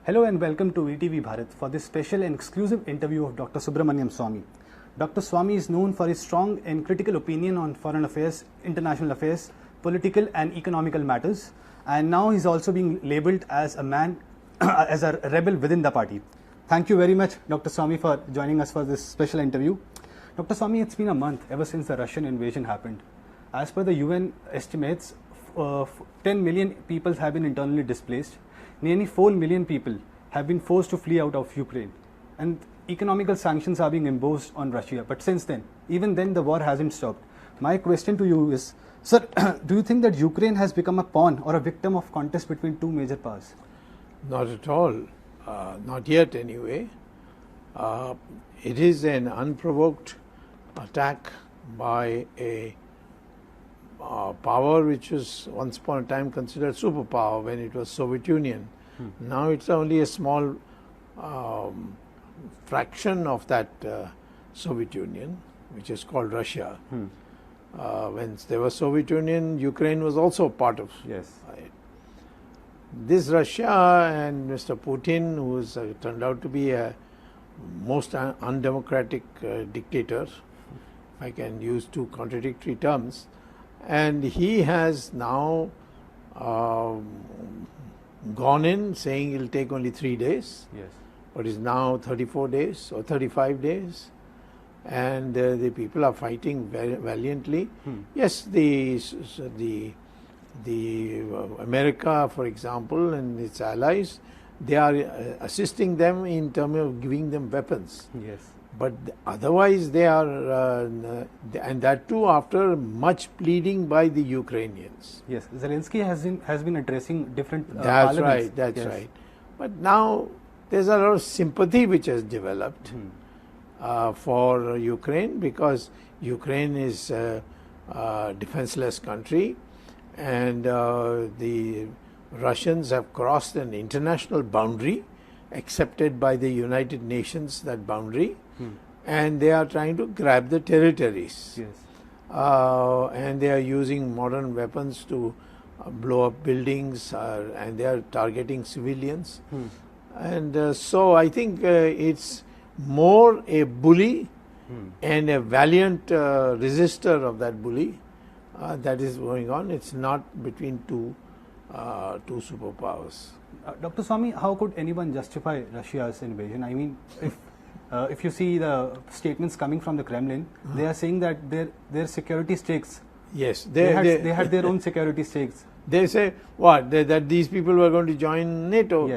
Hello and welcome to ETV Bharat for this special and exclusive interview of Dr. Subramanian Swamy. Dr. Swamy is known for his strong and critical opinion on foreign affairs, international affairs, political and economical matters, and now he's also being labelled as a man, as a rebel within the party. Thank you very much, Dr. Swamy, for joining us for this special interview. Dr. Swamy, it's been a month ever since the Russian invasion happened. As per the UN estimates, 10 million people have been internally displaced. Nearly 4 million people have been forced to flee out of Ukraine, and economical sanctions are being imposed on Russia. But since then, even then, the war hasn't stopped. My question to you is, sir, do you think that Ukraine has become a pawn or a victim of contest between two major powers? Not at all. Not yet, anyway. It is an unprovoked attack by a power which was once upon a time considered superpower when it was Soviet Union. Now it's only a small fraction of that Soviet Union, which is called Russia. When there was Soviet Union, Ukraine was also part of it. This Russia and Mr. Putin, who has turned out to be a most undemocratic dictator, if I can use two contradictory terms, and he has now gone in saying it will take only 3 days, but it's now 34 days or 35 days, and the people are fighting very valiantly. Yes, the America, for example, and its allies, they are assisting them in terms of giving them weapons. But otherwise they are, and that too after much pleading by the Ukrainians. Zelensky has been addressing different That's parliaments. right, that's right. But now there's a lot of sympathy which has developed for Ukraine, because Ukraine is a defenseless country, and the Russians have crossed an international boundary accepted by the United Nations, that boundary, and they are trying to grab the territories. And they are using modern weapons to blow up buildings, and they are targeting civilians. And so I think it's more a bully and a valiant resistor of that bully that is going on. It's not between two superpowers. Dr. Swamy, how could anyone justify Russia's invasion? I mean, if you see the statements coming from the Kremlin, they are saying that their security stakes. They had their own security stakes. They say what? That these people were going to join NATO.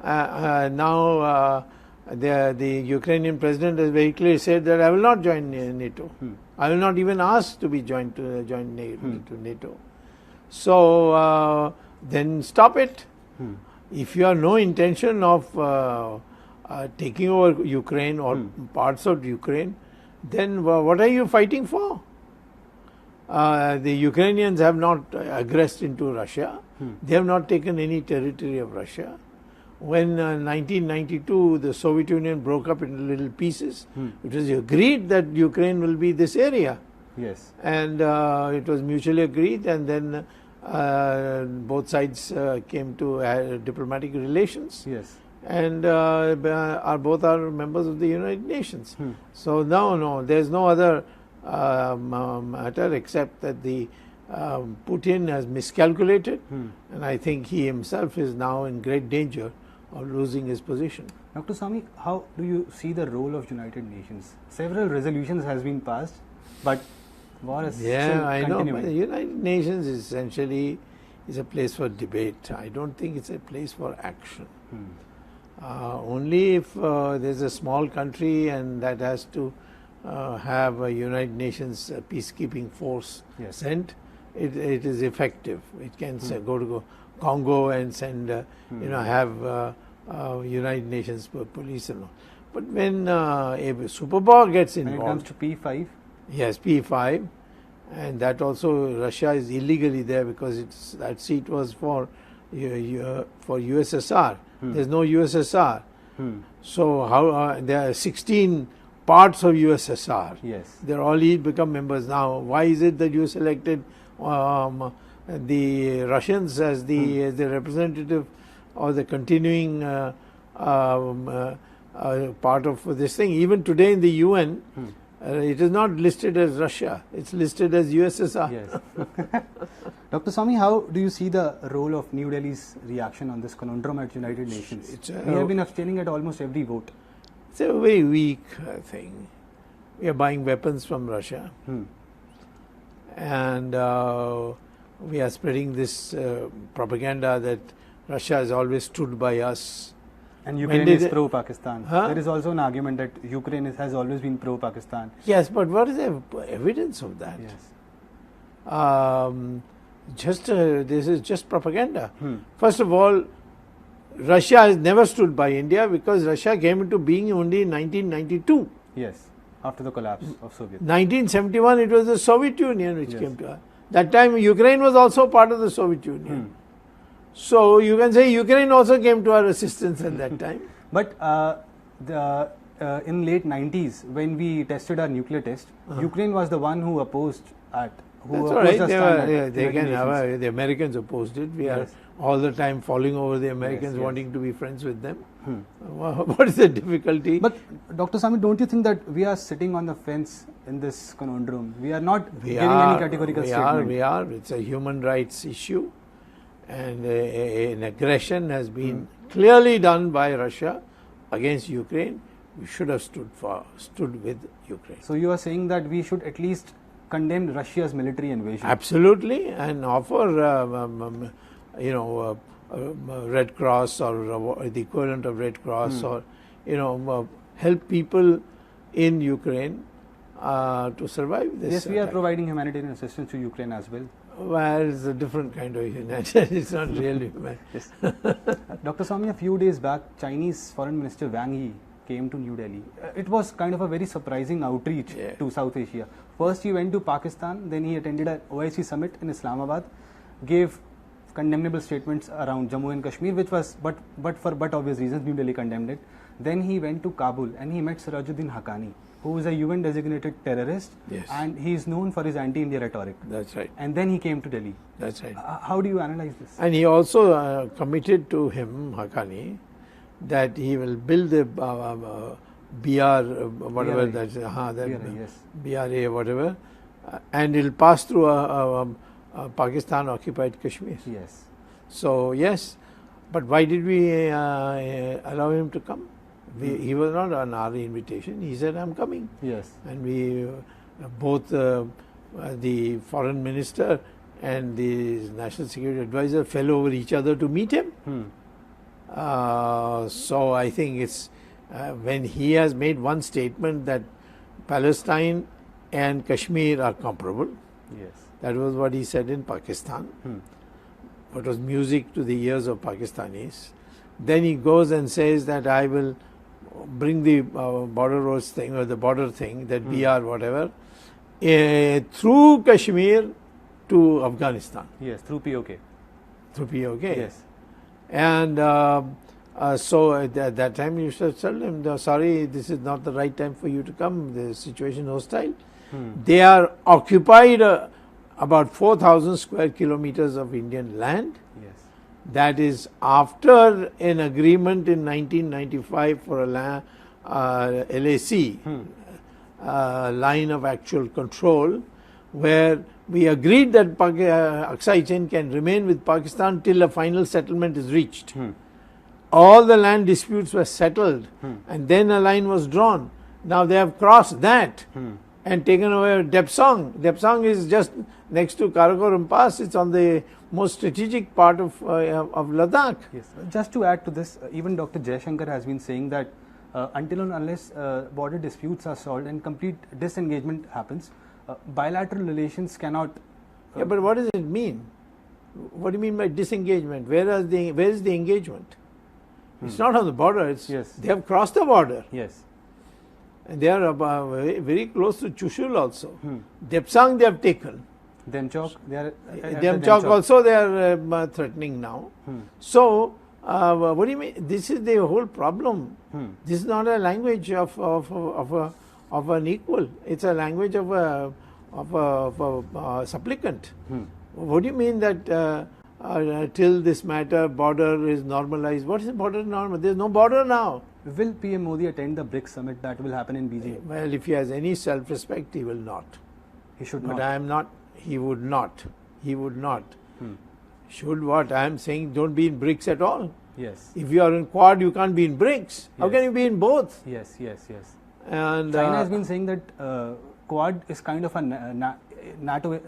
Now the Ukrainian president has very clearly said that I will not join NATO. I will not even ask to be joined to join NATO. So then stop it. If you have no intention of taking over Ukraine or parts of Ukraine, then what are you fighting for? The Ukrainians have not aggressed into Russia. They have not taken any territory of Russia. When 1992 the Soviet Union broke up into little pieces, it was agreed that Ukraine will be this area. And it was mutually agreed, and then both sides came to diplomatic relations. And both are members of the United Nations. So no, there's no other matter except that the Putin has miscalculated, and I think he himself is now in great danger of losing his position. Dr. Swamy, how do you see the role of United Nations? Several resolutions has been passed, but war is still continuing. But the United Nations essentially is a place for debate. I don't think it's a place for action. Only if there's a small country and that has to have a United Nations peacekeeping force sent, it is effective. It can go to Congo and send, have United Nations police and all. But when a superpower gets involved, when it comes to P5, yes, P5, and that also Russia is illegally there because that seat was for USSR. There's no USSR. So how there are 16 parts of USSR. They're all become members now. Why is it that you selected the Russians as the representative or the continuing part of this thing. Even today in the UN, it is not listed as Russia, it's listed as USSR. Yes. Dr. Swamy, how do you see the role of New Delhi's reaction on this conundrum at United Nations? We have been abstaining at almost every vote. It's a very weak thing. We are buying weapons from Russia, and we are spreading this propaganda that Russia has always stood by us. And Ukraine is pro-Pakistan. There is also an argument that Ukraine has always been pro-Pakistan. Yes, but what is the evidence of that? Yes. This is just propaganda. First of all, Russia has never stood by India because Russia came into being only in 1992. Yes, after the collapse of Soviet. 1971, it was the Soviet Union which came to us. That time, Ukraine was also part of the Soviet Union. So you can say Ukraine also came to our assistance at that time. But in late 90s, when we tested our nuclear test, Ukraine was the one who opposed at. That's all right. The Americans opposed it. We are all the time falling over the Americans, wanting to be friends with them. What is the difficulty? But Dr. Swamy, don't you think that we are sitting on the fence in this conundrum? We are not giving any categorical statement. We are. It's a human rights issue. And an aggression has been clearly done by Russia against Ukraine. We should have stood with Ukraine. So you are saying that we should at least condemn Russia's military invasion? Absolutely, and offer Red Cross or the equivalent of Red Cross, or help people in Ukraine to survive this. Yes, we are providing humanitarian assistance to Ukraine as well. Well, it's a different kind of humanitarian. It's not really humanitarian. Yes. Dr. Swamy, a few days back, Chinese Foreign Minister Wang Yi came to New Delhi. It was kind of a very surprising outreach to South Asia. First, he went to Pakistan, then he attended an OIC summit in Islamabad, gave condemnable statements around Jammu and Kashmir, which was, but for obvious reasons, New Delhi condemned it. Then he went to Kabul and he met Sirajuddin Haqqani, who is a UN designated terrorist, and he is known for his anti-India rhetoric. That's right. And then he came to Delhi. That's right. How do you analyze this? And he also committed to him, Haqqani, that he will build the BR, whatever BRA. that's BRA, whatever, and it will pass through Pakistan occupied Kashmir. Yes. So yes, but why did we allow him to come? He was not on our invitation. He said, "I'm coming." Yes. And we both the foreign minister and the national security advisor fell over each other to meet him. So I think it's when he has made one statement that Palestine and Kashmir are comparable. Yes. That was what he said in Pakistan. What was music to the ears of Pakistanis. Then he goes and says that I will bring the border roads thing or the border thing, that BR whatever, through Kashmir to Afghanistan. Yes, through POK. Through POK. Yes. And so at that time you should tell them, sorry, this is not the right time for you to come, the situation is hostile. They are occupied about 4,000 square kilometers of Indian land. Yes. That is after an agreement in 1995 for a LAC, line of actual control, where we agreed that Aksai Chin can remain with Pakistan till a final settlement is reached. All the land disputes were settled, and then a line was drawn. Now they have crossed that and taken away Depsang. Depsang is just next to Karakoram Pass. It's on the most strategic part of Ladakh. Yes. Just to add to this, even Dr. Jaishankar has been saying that until and unless border disputes are solved and complete disengagement happens, bilateral relations cannot. Yeah, but what does it mean? What do you mean by disengagement? Where is the engagement? It's not on the border. They have crossed the border. Yes. And they are very, very close to Chushul also. Depsang they have taken. Demchok, Demchok also they are threatening now. So, what do you mean? This is the whole problem. This is not a language of an equal. It's a language of a supplicant. What do you mean that till this matter border is normalized. What is border normal? There is no border now. Will PM Modi attend the BRICS summit that will happen in Beijing? Well, if he has any self-respect, he will not. He should But not. I am not. He would not. He would not. Should what? I am saying don't be in BRICS at all. Yes. If you are in Quad, you can't be in BRICS. How Yes. can you be in both? Yes, yes, yes. And China has been saying that Quad is kind of a NATO,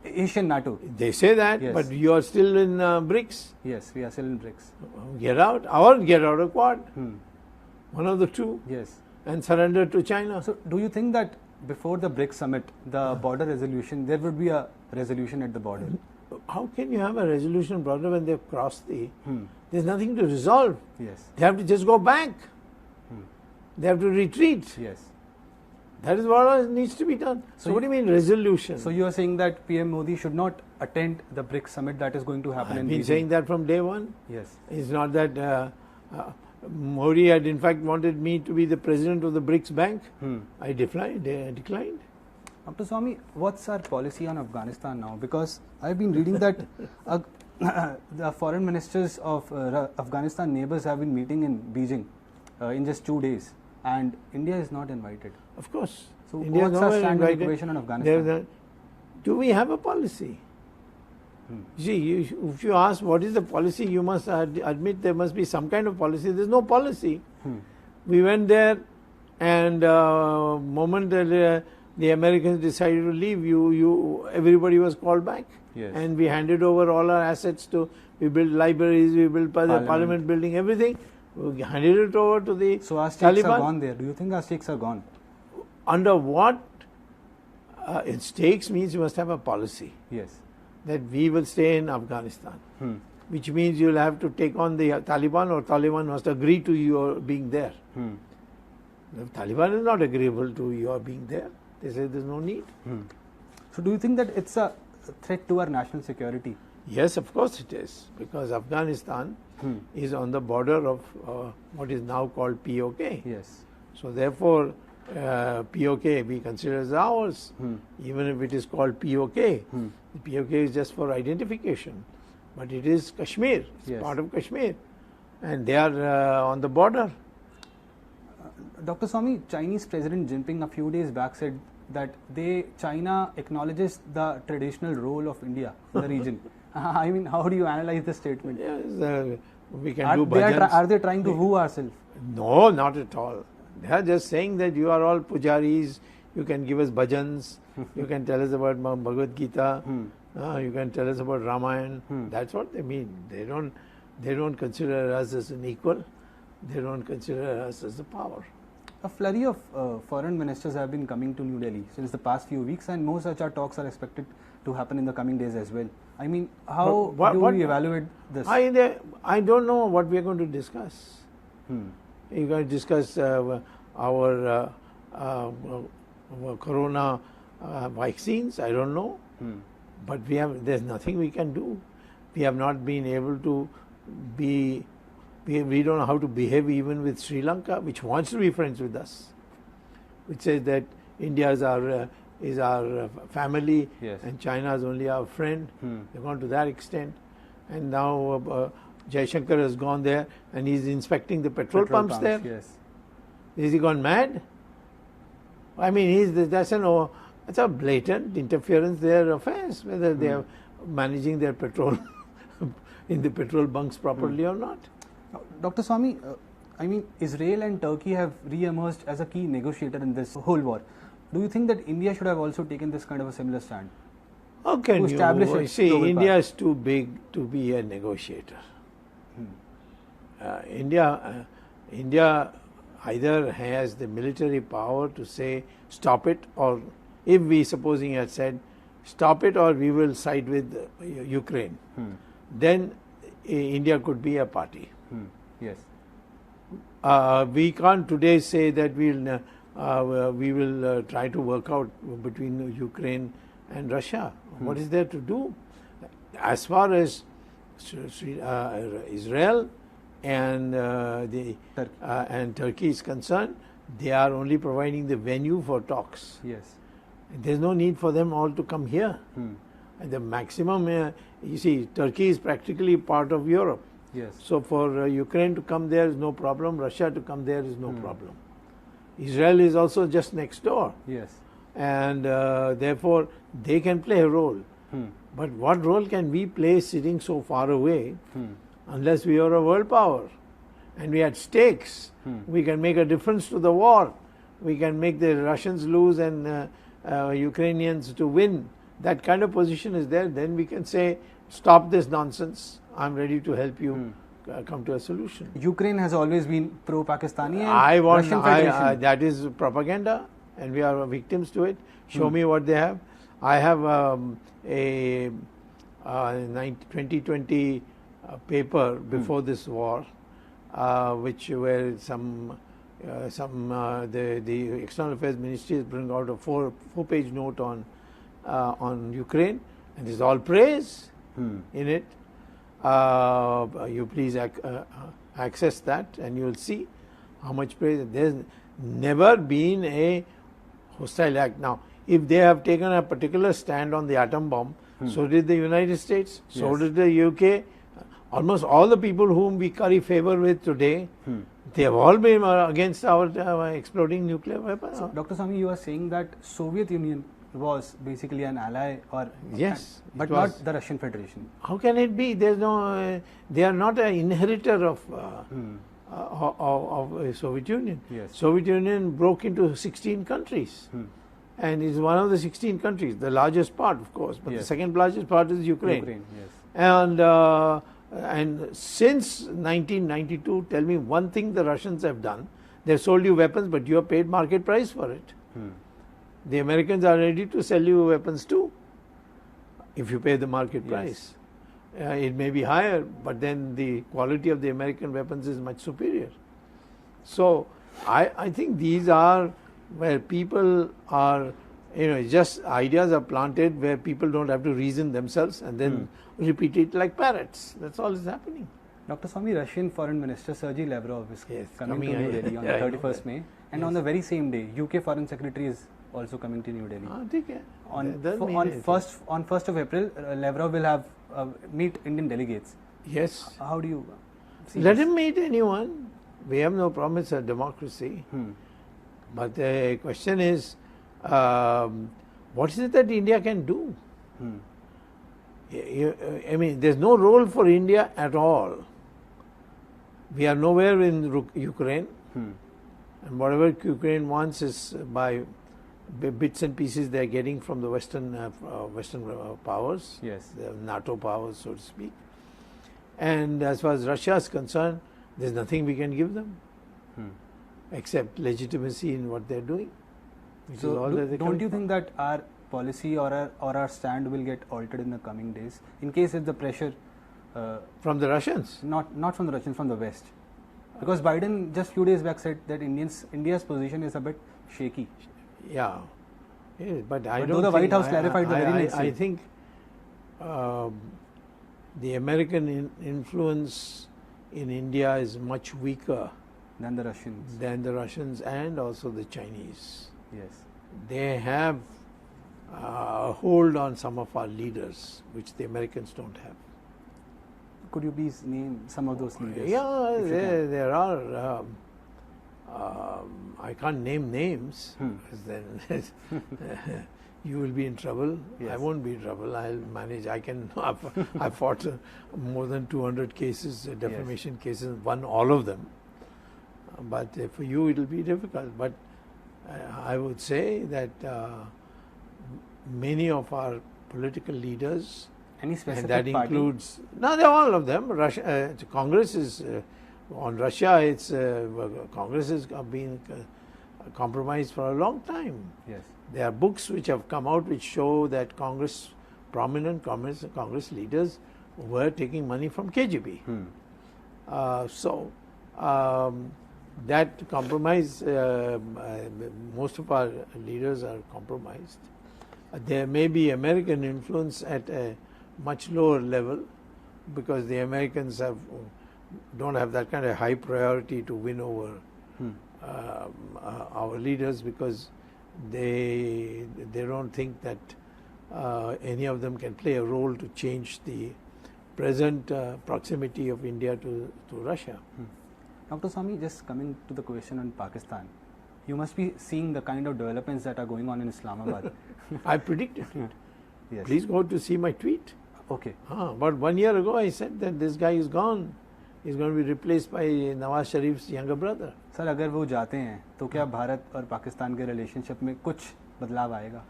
Asian NATO. they say that, Yes. but you are still in BRICS. Yes, we are still in BRICS. Get out, or get out of Quad. Hmm. One of the two, Yes. and surrender to China. So, do you think that before the BRICS summit, the border resolution, there would be a resolution at the border? How can you have a resolution border when they've crossed the? Hmm. There's nothing to resolve. Yes. They have to just go back. They have to retreat. Yes. That is what needs to be done. So, what do you mean resolution? So, you are saying that PM Modi should not attend the BRICS summit that is going to happen I've in been Beijing? saying that from day one. Yes. It's not that Modi had in fact wanted me to be the president of the BRICS Bank. I declined. Dr. Swamy, what's our policy on Afghanistan now? Because I've been reading that the foreign ministers of Afghanistan neighbors have been meeting in Beijing in just 2 days, and India is not invited. Of course. So, India is what's our nowhere stand on the invited. equation on Afghanistan? Do we have a policy? See, if you ask what is the policy, you must admit there must be some kind of policy. There's no policy. We went there, and moment that the Americans decided to leave, everybody was called back. Yes. And we handed over all our assets to, we built libraries, we built the parliament building, everything. We handed it over to the So, our stakes Taliban. are gone there. Do you think our stakes are gone? Under what? It stakes means you must have a policy Yes. that we will stay in Afghanistan, which means you will have to take on the Taliban, or Taliban must agree to your being there. The Taliban is not agreeable to your being there. They say there's no need. So, do you think that it's a threat to our national security? Yes, of course it is, because Afghanistan is on the border of what is now called POK. Yes. So therefore, POK we consider as ours, even if it is called POK. The POK is just for identification, but it is Kashmir, it's Yes. part of Kashmir, and they are on the border. Dr. Swamy, Chinese President Jinping a few days back said that China acknowledges the traditional role of India in the region. I mean, how do you analyze this statement? Yes, we can do bhajans. Are they trying to woo ourselves? No, not at all. They are just saying that you are all pujaris, you can give us bhajans, you can tell us about Bhagavad Gita, you can tell us about Ramayana. That's what they mean. They don't consider us as an equal. They don't consider us as a power. A flurry of foreign ministers have been coming to New Delhi since the past few weeks, and more such talks are expected to happen in the coming days as well. I mean, how do we evaluate this? I don't know what we are going to discuss. You're going to discuss our corona vaccines. I don't know, but there's nothing we can do. We have not been able to be. We don't know how to behave even with Sri Lanka, which wants to be friends with us, which says that India is our family, Yes. and China is only our friend. They've gone to that extent, and now Jaishankar has gone there and he's inspecting the petrol pumps there. Yes. Is he gone mad? I mean, that's a blatant interference in their affairs, whether they are managing their petrol in the petrol bunks properly or not. Dr. Swamy, I mean, Israel and Turkey have re-emerged as a key negotiator in this whole war. Do you think that India should have also taken this kind of a similar stand? How can To establish you its see? global India power. is too big to be a negotiator. India either has the military power to say stop it, or if we supposing had said stop it, or we will side with Ukraine, then India could be a party. Yes. We can't today say that we will try to work out between Ukraine and Russia. What is there to do? As far as Israel and Turkey is concerned, they are only providing the venue for talks. Yes. There's no need for them all to come here. And the maximum, you see, Turkey is practically part of Europe. Yes. So for Ukraine to come there is no problem. Russia to come there is no problem. Israel is also just next door. Yes. And therefore they can play a role. But what role can we play sitting so far away unless we are a world power and we had stakes? We can make a difference to the war. We can make the Russians lose and Ukrainians to win. That kind of position is there. Then we can say, stop this nonsense. I'm ready to help you come to a solution. Ukraine has always been pro-Pakistani and Russian Federation. That is propaganda and we are victims to it. Show me what they have. I have a 2020 paper before this war, which where the External Affairs Ministry is bringing out a four-page note on Ukraine, and there's all praise in it. You please access that, and you'll see how much praise. There's never been a hostile act. Now, if they have taken a particular stand on the atom bomb, so did the United States, so did the UK. Almost all the people whom we curry favor with today, they have all been against our exploding nuclear weapons. So, Dr. Swamy, you are saying that Soviet Union was basically an ally, or yes, but not the Russian Federation. How can it be? There's no. They are not an inheritor of Soviet Union. Yes. Soviet Union broke into 16 countries. And is one of the 16 countries, the largest part, of course, but the second largest part is Ukraine. Yes. And since 1992, tell me one thing the Russians have done. They've sold you weapons, but you have paid market price for it. The Americans are ready to sell you weapons too, if you pay the market price. It may be higher, but then the quality of the American weapons is much superior. So I think these are where people are, just ideas are planted where people don't have to reason themselves and then repeat it like parrots. That's all is happening. Dr. Swamy, Russian Foreign Minister Sergei Lavrov is coming to New Delhi on the 31st May, and on the very same day, UK Foreign Secretary is also coming to New Delhi. On 1st of April, Lavrov will have meet Indian delegates. Yes. How do you see Let this? him meet anyone. We have no problem. It's a democracy. But the question is, what is it that India can do? I mean, there's no role for India at all. We are nowhere in Ukraine, and whatever Ukraine wants is by bits and pieces they are getting from the Western powers, the NATO powers, so to speak. And as far as Russia is concerned, there's nothing we can give them. Except legitimacy in what they're doing. So don't you think that our policy or our stand will get altered in the coming days in case if the pressure from the Russians? Not from the Russians, from the West. Because Biden just few days back said that India's position is a bit shaky. Yeah, but I don't. Though the White House clarified the very next day. I think the American influence in India is much weaker than the Russians and also the Chinese. Yes. They have a hold on some of our leaders, which the Americans don't have. Could you please name some of those leaders? Yeah, there are. I can't name names, then you will be in trouble. Yes. I won't be in trouble. I'll manage. I've fought more than 200 cases, defamation cases, won all of them. But for you, it will be difficult. But I would say that many of our political leaders, any specific and that party? includes, no, they're all of them. Congress is on Russia. It's Congress has been compromised for a long time. Yes, there are books which have come out which show that prominent Congress leaders were taking money from KGB. That compromise, most of our leaders are compromised. There may be American influence at a much lower level because the Americans don't have that kind of high priority to win over our leaders because they don't think that any of them can play a role to change the present proximity of India to Russia. Dr. Swamy, just coming to the question on Pakistan, you must be seeing the kind of developments that are going on in Islamabad. I predicted it. Yes. Please go to see my tweet. Okay. About 1 year ago, I said that this guy is gone. He's going to be replaced by Nawaz Sharif's younger brother. Sir अगर वो जाते हैं तो क्या भारत और पाकिस्तान के relationship में कुछ बदलाव आएगा?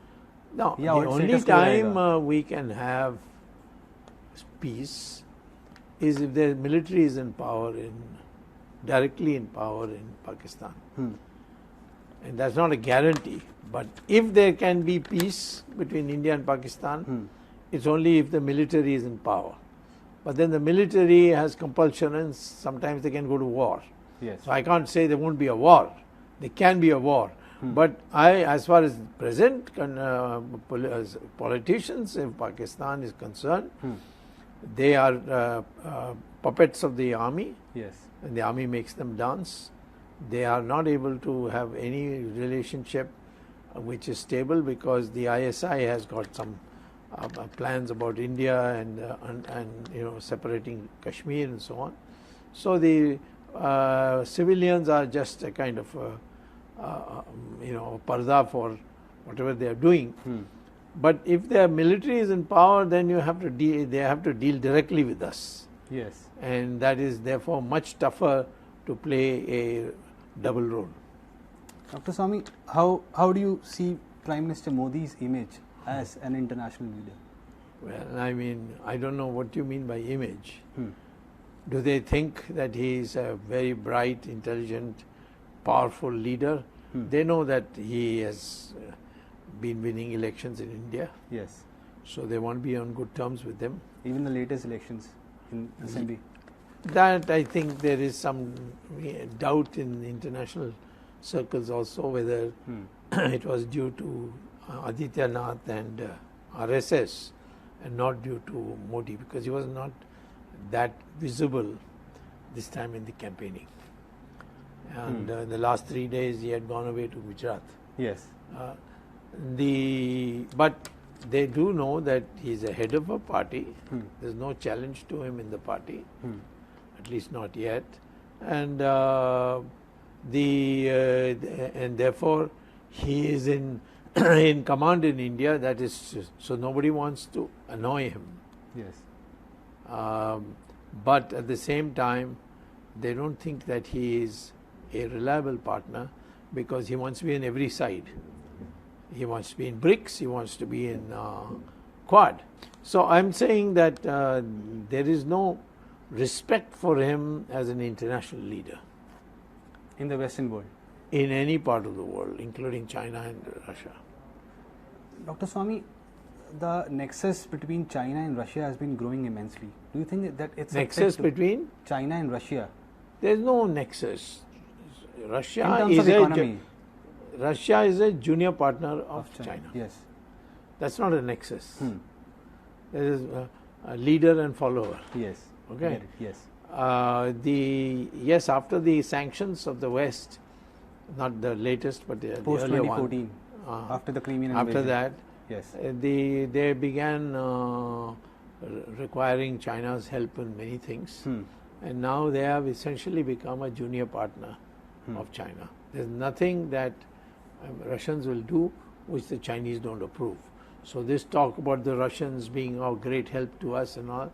No, Yeah, the or only status quo time रहेगा? we can have peace is if the military is in power, directly in power in Pakistan. And that's not a guarantee. But if there can be peace between India and Pakistan, it's only if the military is in power. But then the military has compulsion and sometimes they can go to war. Yes. So I can't say there won't be a war. There can be a war. But as far as present politicians in Pakistan is concerned, they are puppets of the army. Yes. And the army makes them dance. They are not able to have any relationship which is stable because the ISI has got some plans about India and separating Kashmir and so on. So the civilians are just a kind of parda for whatever they are doing. But if their military is in power, then they have to deal directly with us. Yes. And that is therefore much tougher to play a double role. Dr. Swamy, how do you see Prime Minister Modi's image as an international leader? Well, I mean, I don't know what you mean by image. Do they think that he is a very bright, intelligent, powerful leader? They know that he has been winning elections in India. Yes. So they want to be on good terms with them. Even the latest elections in Assembly. That I think there is some doubt in international circles also whether it was due to Adityanath and RSS and not due to Modi, because he was not that visible this time in the campaigning. And in the last 3 days he had gone away to Gujarat. Yes. But they do know that he is a head of a party. There is no challenge to him in the party, at least not yet. And and therefore he is in in command in India. That is, so nobody wants to annoy him. Yes. But at the same time, they don't think that he is a reliable partner because he wants to be on every side. He wants to be in BRICS, he wants to be in Quad. So I'm saying that there is no respect for him as an international leader. In the Western world? In any part of the world, including China and Russia. Dr. Swamy, the nexus between China and Russia has been growing immensely. Do you think that it's nexus between China and Russia? There is no nexus. Russia in terms is of economy. Russia is a junior partner of China. Yes. That's not a nexus. There is a leader and follower. Yes. Okay. Yes. Yes, after the sanctions of the West, not the latest, but the post earlier 2014, one, after the Crimean after invasion. that, yes, they began requiring China's help in many things, and now they have essentially become a junior partner of China. There's nothing that Russians will do which the Chinese don't approve. So this talk about the Russians being of great help to us and all,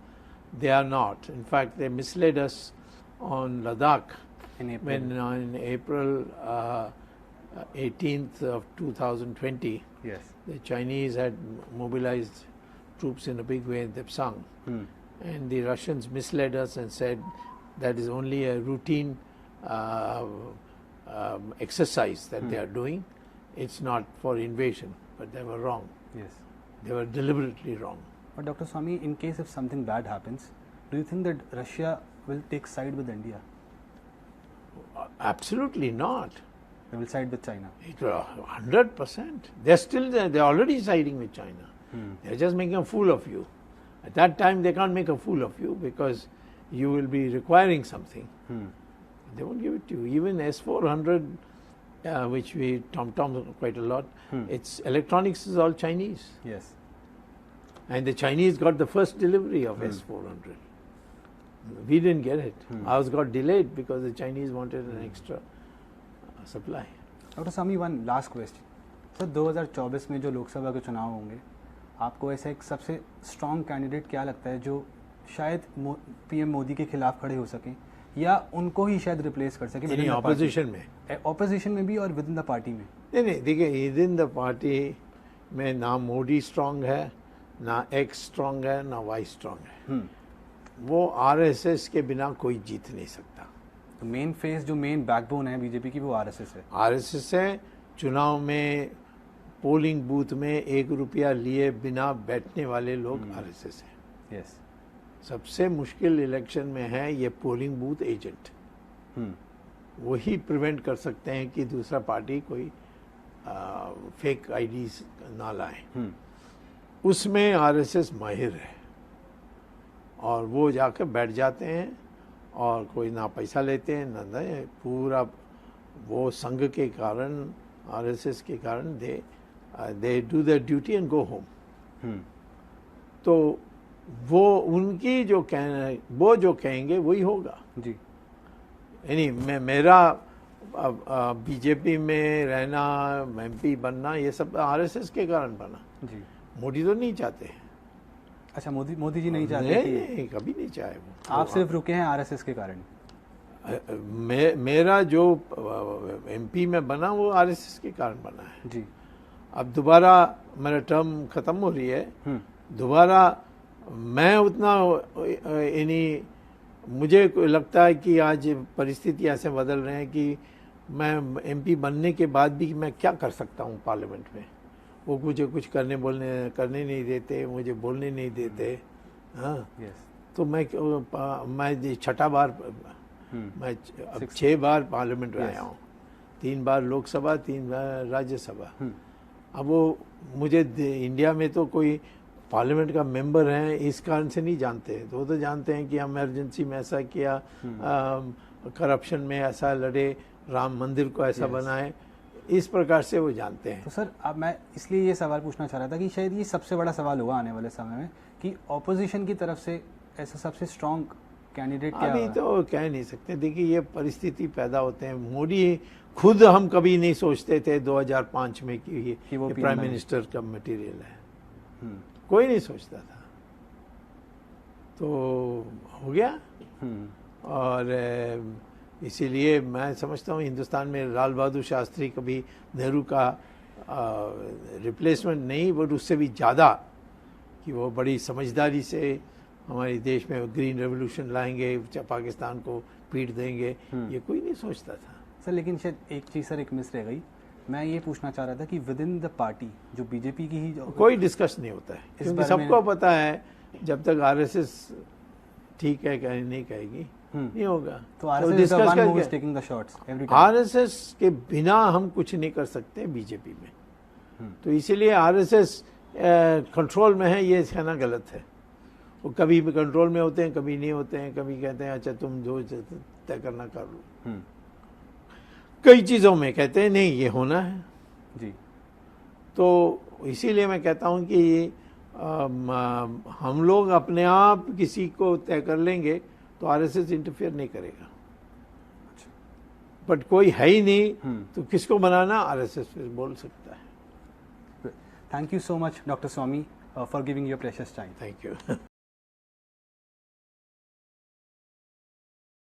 they are not. In fact, they misled us on Ladakh when in April 18th of 2020, yes, the Chinese had mobilized troops in a big way in Depsang, and the Russians misled us and said that is only a routine exercise that they are doing. It's not for invasion, but they were wrong. Yes. They were deliberately wrong. But Dr. Swamy, in case if something bad happens, do you think that Russia will take side with India? Absolutely not. They will side with China. 100%. They're still there. They're already siding with China. They're just making a fool of you. At that time, they can't make a fool of you because you will be requiring something. They won't give it to you. Even S-400, which we tom-tom quite a lot, its electronics is all Chinese. Yes. And the Chinese got the first delivery of S-400. We didn't get it. Ours got delayed because the Chinese wanted an extra supply. Dr. Swamy, one last question. Sir 2024 में जो लोकसभा के चुनाव होंगे, आपको ऐसा एक सबसे strong candidate क्या लगता है जो शायद पीएम मोदी के खिलाफ खड़े हो सकें या उनको ही शायद रिप्लेस कर सके? ऑपोजिशन में? ऑपोजिशन में भी और विद इन द पार्टी में? नहीं, देखिए, विद इन द पार्टी में ना मोदी स्ट्रांग है, ना एक्स स्ट्रांग है, ना वाई स्ट्रांग है. वो आरएसएस के बिना कोई जीत नहीं सकता. तो मेन फेस, जो मेन बैकबोन है बीजेपी की, वो आरएसएस है. आरएसएस है. चुनाव में पोलिंग बूथ में 1 रुपया लिए बिना बैठने वाले लोग आरएसएस है. यस. सबसे मुश्किल इलेक्शन में है ये पोलिंग बूथ एजेंट. वही प्रिवेंट कर सकते हैं कि दूसरा पार्टी कोई फेक आईडीज ना लाए. उसमें आरएसएस माहिर है और वो जाकर बैठ जाते हैं और कोई ना पैसा लेते हैं ना पूरा. वो संघ के कारण, आरएसएस के कारण they do their duty and go home. तो वो उनकी जो वो जो कहेंगे वही होगा जी. यानी मेरा बीजेपी में रहना, एमपी बनना, ये सब आरएसएस के कारण बना जी. मोदी तो नहीं चाहते हैं. अच्छा, मोदी जी नहीं चाहते? नहीं, कभी नहीं चाहे वो. आप सिर्फ रुके हैं आरएसएस के कारण? मेरा जो एमपी में बना वो आरएसएस के कारण बना है जी. अब दोबारा मेरा टर्म खत्म हो रही है. दोबारा मैं उतना यानी मुझे लगता है कि आज परिस्थिति ऐसे बदल रहे हैं कि मैं एमपी बनने के बाद भी मैं क्या कर सकता हूँ पार्लियामेंट में. वो मुझे कुछ करने नहीं देते, मुझे बोलने नहीं देते. हाँ, तो मैं छठा बार, मैं अब 6 बार पार्लियामेंट में आया हूँ. 3 बार लोकसभा, 3 बार राज्यसभा. अब वो मुझे इंडिया में तो कोई पार्लियामेंट का मेंबर है इस कारण से नहीं जानते. तो वो तो जानते हैं कि इमरजेंसी में ऐसा किया, करप्शन में ऐसा लड़े, राम मंदिर को ऐसा बनाए, इस प्रकार से वो जानते हैं. तो सर, अब मैं इसलिए ये सवाल पूछना चाह रहा था कि शायद ये सबसे बड़ा सवाल होगा आने वाले समय में कि ऑपोजिशन की तरफ से ऐसा सबसे स्ट्रॉन्ग कैंडिडेट क्या? अभी तो कह नहीं सकते. देखिए, ये परिस्थिति पैदा होते हैं. मोदी खुद हम कभी नहीं सोचते थे 2005 में कि वो प्राइम मिनिस्टर का मटेरियल है. कोई नहीं सोचता था. तो हो गया. और इसीलिए मैं समझता हूँ हिंदुस्तान में लाल बहादुर शास्त्री कभी नेहरू का रिप्लेसमेंट नहीं, बट उससे भी ज़्यादा कि वो बड़ी समझदारी से हमारे देश में ग्रीन रेवोल्यूशन लाएंगे, पाकिस्तान को पीट देंगे, ये कोई नहीं सोचता था. सर, लेकिन शायद एक चीज़ सर एक मिस रह गई. मैं ये पूछना चाह रहा था कि विद इन द पार्टी जो बीजेपी की ही कोई डिस्कस नहीं होता है, क्योंकि सबको पता है जब तक आरएसएस ठीक है नहीं कहेगी नहीं होगा. तो आरएसएस के बिना हम कुछ नहीं कर सकते बीजेपी में. तो इसीलिए आरएसएस कंट्रोल में है, ये कहना गलत है. वो कभी भी कंट्रोल में होते हैं, कभी नहीं होते हैं. कभी कहते हैं अच्छा तुम जो तय करना कर लो. कई चीज़ों में कहते हैं नहीं ये होना है जी. तो इसीलिए मैं कहता हूँ कि हम लोग अपने आप किसी को तय कर लेंगे तो आरएसएस इंटरफेयर नहीं करेगा. बट कोई है ही नहीं तो किसको बनाना, आरएसएस फिर बोल सकता है. Thank you so much doctor Swami for giving your precious time. Thank you.